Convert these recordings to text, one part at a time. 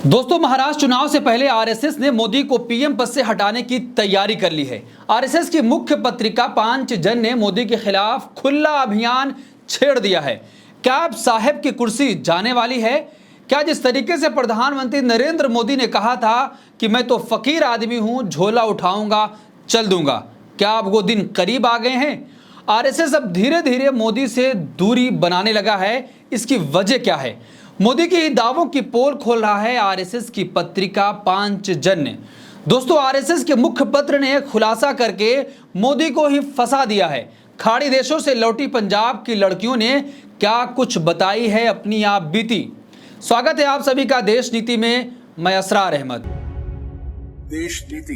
दोस्तों, महाराष्ट्र चुनाव से पहले आरएसएस ने मोदी को पीएम पद से हटाने की तैयारी कर ली है। आरएसएस की मुख्य पत्रिका पांचजन्य ने मोदी के खिलाफ खुला अभियान छेड़ दिया है। क्या अब साहब की कुर्सी जाने वाली है? क्या जिस तरीके से प्रधानमंत्री नरेंद्र मोदी ने कहा था कि मैं तो फकीर आदमी हूं, झोला उठाऊंगा चल दूंगा, क्या अब वो दिन करीब आ गए हैं? आरएसएस अब धीरे धीरे मोदी से दूरी बनाने लगा है। इसकी वजह क्या है? मोदी के दावों की पोल खोल रहा है आरएसएस की पत्रिका पांचजन्य। दोस्तों, आरएसएस के मुखपत्र ने खुलासा करके मोदी को ही फंसा दिया है। खाड़ी देशों से लौटी पंजाब की लड़कियों ने क्या कुछ बताई है अपनी आप बीती। स्वागत है आप सभी का देश नीति में। मैं असरार अहमद। देश नीति,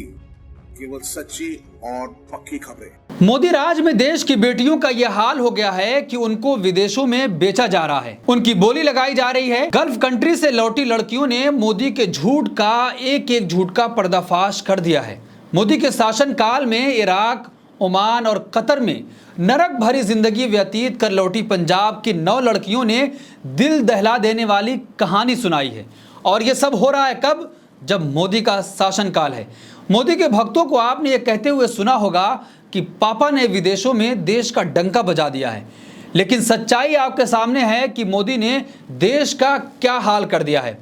केवल सच्ची और पक्की खबरें। मोदी राज में देश की बेटियों का यह हाल हो गया है कि उनको विदेशों में बेचा जा रहा है, उनकी बोली लगाई जा रही है। गल्फ कंट्री से लौटी लड़कियों ने मोदी के झूठ का एक एक झूठ का पर्दाफाश कर दिया है। मोदी के शासनकाल में इराक, ओमान और कतर में नरक भरी जिंदगी व्यतीत कर लौटी पंजाब की 9 लड़कियों ने दिल दहला देने वाली कहानी सुनाई है। और यह सब हो रहा है कब? जब मोदी का शासनकाल है। मोदी के भक्तों को आपने ये कहते हुए सुना होगा कि पापा ने विदेशों में देश का डंका बजा दिया है, लेकिन सच्चाई आपके सामने है कि मोदी ने देश का क्या हाल कर दिया है।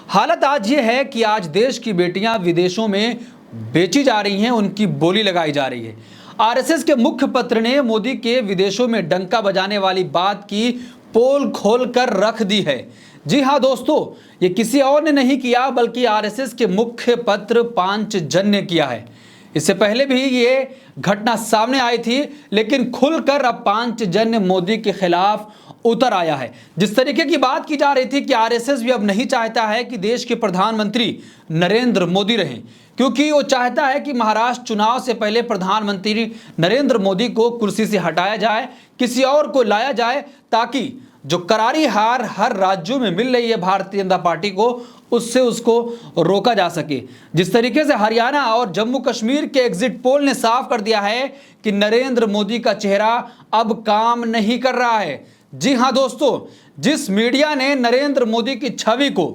हालत आज ये है कि आज देश की बेटियां विदेशों में बेची जा रही हैं, उनकी बोली लगाई जा रही है। आरएसएस के मुख्य पत्र ने मोदी के विदेशों में डंका बजाने वाली बात की पोल खोल कर रख दी है। जी हाँ दोस्तों, ये किसी और ने नहीं किया बल्कि आरएसएस के मुख्य पत्र पांचजन्य ने किया है। इससे पहले भी ये घटना सामने आई थी, लेकिन खुलकर अब पांचजन्य मोदी के खिलाफ उतर आया है। जिस तरीके की बात की जा रही थी कि आरएसएस भी अब नहीं चाहता है कि देश के प्रधानमंत्री नरेंद्र मोदी रहें, क्योंकि वो चाहता है कि महाराष्ट्र चुनाव से पहले प्रधानमंत्री नरेंद्र मोदी को कुर्सी से हटाया जाए, किसी और को लाया जाए, ताकि जो करारी हार हर राज्यों में मिल रही है भारतीय जनता पार्टी को, उससे उसको रोका जा सके। जिस तरीके से हरियाणा और जम्मू कश्मीर के एग्जिट पोल ने साफ कर दिया है कि नरेंद्र मोदी का चेहरा अब काम नहीं कर रहा है। जी हां दोस्तों, जिस मीडिया ने नरेंद्र मोदी की छवि को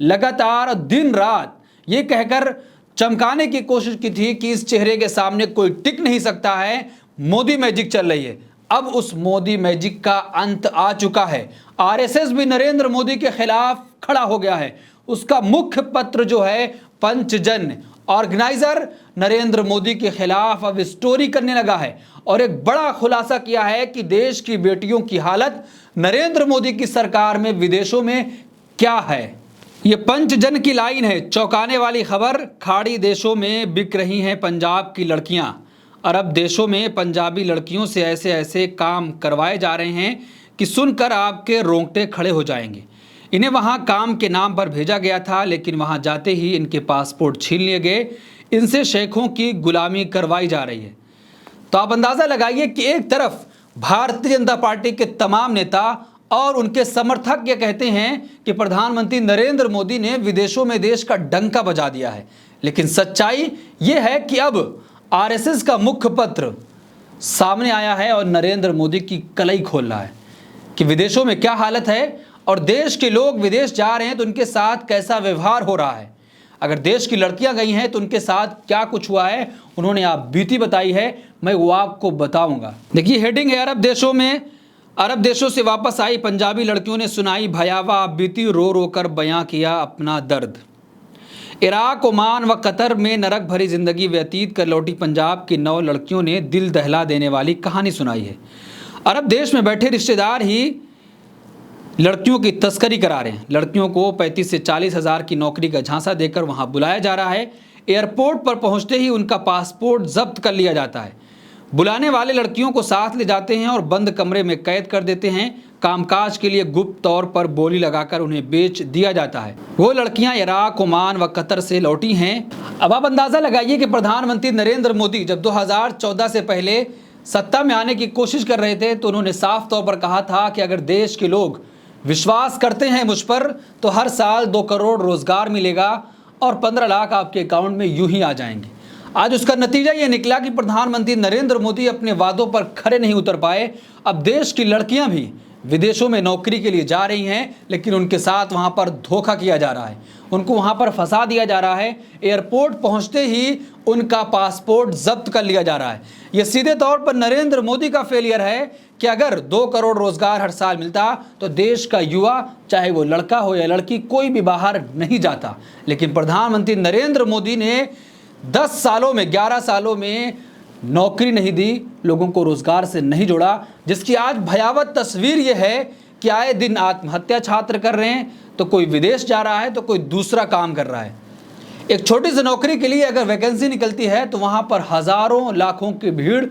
लगातार दिन रात ये कहकर चमकाने की कोशिश की थी कि इस चेहरे के सामने कोई टिक नहीं सकता है, मोदी मैजिक चल रही है, अब उस मोदी मैजिक का अंत आ चुका है। आरएसएस भी नरेंद्र मोदी के खिलाफ खड़ा हो गया है। उसका मुख्य पत्र जो है पांचजन्य, ऑर्गेनाइजर नरेंद्र मोदी के खिलाफ अब स्टोरी करने लगा है और एक बड़ा खुलासा किया है कि देश की बेटियों की हालत नरेंद्र मोदी की सरकार में विदेशों में क्या है। ये पांचजन्य की लाइन है, चौंकाने वाली खबर। खाड़ी देशों में बिक रही हैं पंजाब की लड़कियां। अरब देशों में पंजाबी लड़कियों से ऐसे ऐसे काम करवाए जा रहे हैं कि सुनकर आपके रोंगटे खड़े हो जाएंगे। इन्हें वहां काम के नाम पर भेजा गया था, लेकिन वहां जाते ही इनके पासपोर्ट छीन लिए गए। इनसे शेखों की गुलामी करवाई जा रही है। तो आप अंदाज़ा लगाइए कि एक तरफ भारतीय जनता पार्टी के तमाम नेता और उनके समर्थक ये कहते हैं कि प्रधानमंत्री नरेंद्र मोदी ने विदेशों में देश का डंका बजा दिया है, लेकिन सच्चाई ये है कि अब आरएसएस का मुख्य पत्र सामने आया है और नरेंद्र मोदी की कलई खोल रहा है कि विदेशों में क्या हालत है और देश के लोग विदेश जा रहे हैं तो उनके साथ कैसा व्यवहार हो रहा है। अगर देश की लड़कियां गई हैं तो उनके साथ क्या कुछ हुआ है, उन्होंने आप बीती बताई है, मैं वो आपको बताऊंगा। देखिए, हेडिंग है अरब देशों से वापस आई पंजाबी लड़कियों ने सुनाई भयावह आप बीती, रो रो कर बयां किया अपना दर्द। इराक, ओमान व कतर में नरक भरी जिंदगी व्यतीत कर लौटी पंजाब की 9 लड़कियों ने दिल दहला देने वाली कहानी सुनाई है। अरब देश में बैठे रिश्तेदार ही लड़कियों की तस्करी करा रहे हैं। लड़कियों को 35 से 40 हज़ार की नौकरी का झांसा देकर वहां बुलाया जा रहा है। एयरपोर्ट पर पहुंचते ही उनका पासपोर्ट जब्त कर लिया जाता है। बुलाने वाले लड़कियों को साथ ले जाते हैं और बंद कमरे में कैद कर देते हैं। कामकाज के लिए गुप्त तौर पर बोली लगाकर उन्हें बेच दिया जाता है। वो लड़कियां इराक, ओमान व कतर से लौटी हैं। अब आप अंदाज़ा लगाइए कि प्रधानमंत्री नरेंद्र मोदी जब 2014 से पहले सत्ता में आने की कोशिश कर रहे थे तो उन्होंने साफ तौर पर कहा था कि अगर देश के लोग विश्वास करते हैं मुझ पर तो हर साल 2 करोड़ रोजगार मिलेगा और 15 लाख आपके अकाउंट में यूं ही आ जाएंगे। आज उसका नतीजा ये निकला कि प्रधानमंत्री नरेंद्र मोदी अपने वादों पर खरे नहीं उतर पाए। अब देश की लड़कियां भी विदेशों में नौकरी के लिए जा रही हैं, लेकिन उनके साथ वहां पर धोखा किया जा रहा है, उनको वहां पर फंसा दिया जा रहा है। एयरपोर्ट पहुंचते ही उनका पासपोर्ट जब्त कर लिया जा रहा है। यह सीधे तौर पर नरेंद्र मोदी का फेलियर है कि अगर 2 करोड़ रोजगार हर साल मिलता तो देश का युवा, चाहे वो लड़का हो या लड़की, कोई भी बाहर नहीं जाता। लेकिन प्रधानमंत्री नरेंद्र मोदी ने 10 सालों में, 11 सालों में नौकरी नहीं दी, लोगों को रोजगार से नहीं जोड़ा, जिसकी आज भयावह तस्वीर यह है कि आए दिन आत्महत्या छात्र कर रहे हैं, तो कोई विदेश जा रहा है तो कोई दूसरा काम कर रहा है। एक छोटी सी नौकरी के लिए अगर वैकेंसी निकलती है तो वहां पर हजारों लाखों की भीड़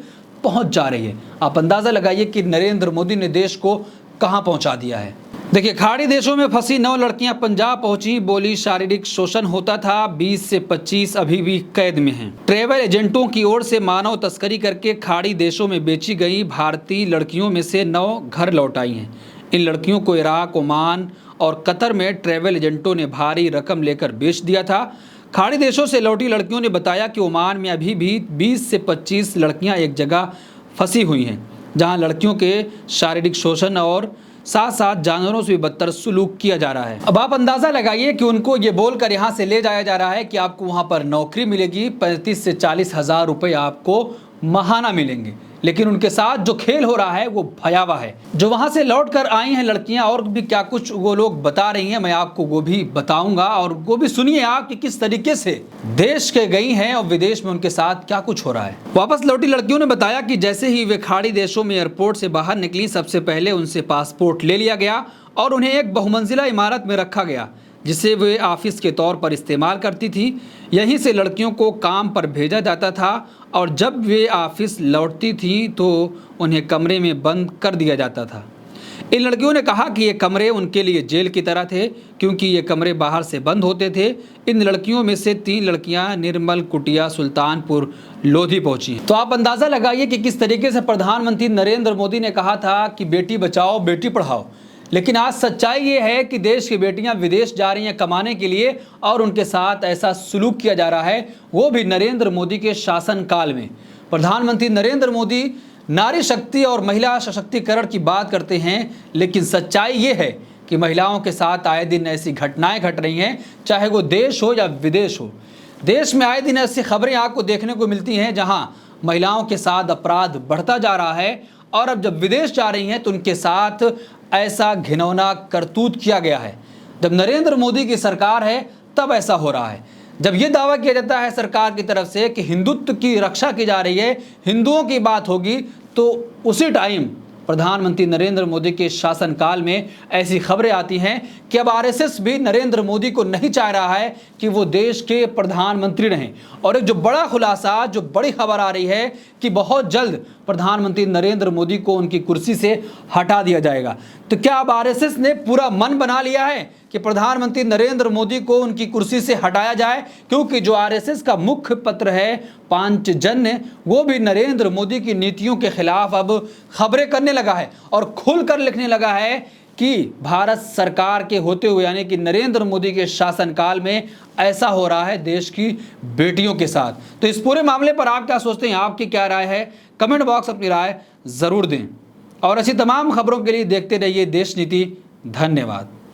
पहुंच जा रही है। आप अंदाजा लगाइए कि नरेंद्र मोदी ने देश को कहां पहुंचा दिया है। देखिए, खाड़ी देशों में फंसी 9 लड़कियां पंजाब पहुंची, बोली शारीरिक शोषण होता था, 20 से 25 अभी भी कैद में हैं। ट्रैवल एजेंटों की ओर से मानव तस्करी करके खाड़ी देशों में बेची गई भारतीय लड़कियों में से 9 घर लौट आई हैं। इन लड़कियों को इराक, ओमान और कतर में ट्रैवल एजेंटों ने भारी रकम लेकर बेच दिया था। खाड़ी देशों से लौटी लड़कियों ने बताया कि ओमान में अभी भी 20 से 25 लड़कियां एक जगह फंसी हुई हैं, जहां लड़कियों के शारीरिक शोषण और साथ साथ जानवरों से भी बदतर सुलूक किया जा रहा है। अब आप अंदाजा लगाइए कि उनको ये बोलकर यहाँ से ले जाया जा रहा है कि आपको वहाँ पर नौकरी मिलेगी, 35 से 40 हज़ार रुपये आपको महाना मिलेंगे। लेकिन उनके साथ जो खेल हो रहा है वो भयावह है। जो वहां से लौट कर आई हैं लड़कियां, और भी क्या कुछ वो लोग बता रही हैं, मैं आपको वो भी बताऊंगा, और वो भी सुनिए आप कि किस तरीके से देश के गई हैं और विदेश में उनके साथ क्या कुछ हो रहा है। वापस लौटी लड़कियों ने बताया कि जैसे ही वे खाड़ी देशों में एयरपोर्ट से बाहर निकली, सबसे पहले उनसे पासपोर्ट ले लिया गया और उन्हें एक बहुमंजिला इमारत में रखा गया, जिसे वे ऑफिस के तौर पर इस्तेमाल करती थी। यहीं से लड़कियों को काम पर भेजा जाता था और जब वे ऑफिस लौटती थीं तो उन्हें कमरे में बंद कर दिया जाता था। इन लड़कियों ने कहा कि ये कमरे उनके लिए जेल की तरह थे, क्योंकि ये कमरे बाहर से बंद होते थे। इन लड़कियों में से 3 लड़कियां निर्मल कुटिया, सुल्तानपुर लोधी पहुंची। तो आप अंदाज़ा लगाइए कि किस तरीके से प्रधानमंत्री नरेंद्र मोदी ने कहा था कि बेटी बचाओ बेटी पढ़ाओ, लेकिन आज सच्चाई ये है कि देश की बेटियां विदेश जा रही हैं कमाने के लिए और उनके साथ ऐसा सलूक किया जा रहा है, वो भी नरेंद्र मोदी के शासनकाल में। प्रधानमंत्री नरेंद्र मोदी नारी शक्ति और महिला सशक्तिकरण की बात करते हैं, लेकिन सच्चाई ये है कि महिलाओं के साथ आए दिन ऐसी घटनाएं घट रही हैं, चाहे वो देश हो या विदेश हो। देश में आए दिन ऐसी खबरें आपको देखने को मिलती हैं जहां महिलाओं के साथ अपराध बढ़ता जा रहा है, और अब जब विदेश जा रही हैं तो उनके साथ ऐसा घिनौना करतूत किया गया है। जब नरेंद्र मोदी की सरकार है तब ऐसा हो रहा है। जब ये दावा किया जाता है सरकार की तरफ से कि हिंदुत्व की रक्षा की जा रही है, हिंदुओं की बात होगी, तो उसी टाइम प्रधानमंत्री नरेंद्र मोदी के शासनकाल में ऐसी खबरें आती हैं कि अब आरएसएस भी नरेंद्र मोदी को नहीं चाह रहा है कि वो देश के प्रधानमंत्री रहें। और एक जो बड़ा खुलासा, जो बड़ी खबर आ रही है कि बहुत जल्द प्रधानमंत्री नरेंद्र मोदी को उनकी कुर्सी से हटा दिया जाएगा। तो क्या अब आरएसएस ने पूरा मन बना लिया है कि प्रधानमंत्री नरेंद्र मोदी को उनकी कुर्सी से हटाया जाए? क्योंकि जो आरएसएस का मुख्य पत्र है पांचजन्य, वो भी नरेंद्र मोदी की नीतियों के खिलाफ अब खबरें करने लगा है और खुलकर लिखने लगा है कि भारत सरकार के होते हुए, यानी कि नरेंद्र मोदी के शासनकाल में ऐसा हो रहा है देश की बेटियों के साथ। तो इस पूरे मामले पर आप क्या सोचते हैं, आपकी क्या राय है? कमेंट बॉक्स अपनी राय जरूर दें और ऐसी तमाम खबरों के लिए देखते रहिए देश नीति। धन्यवाद।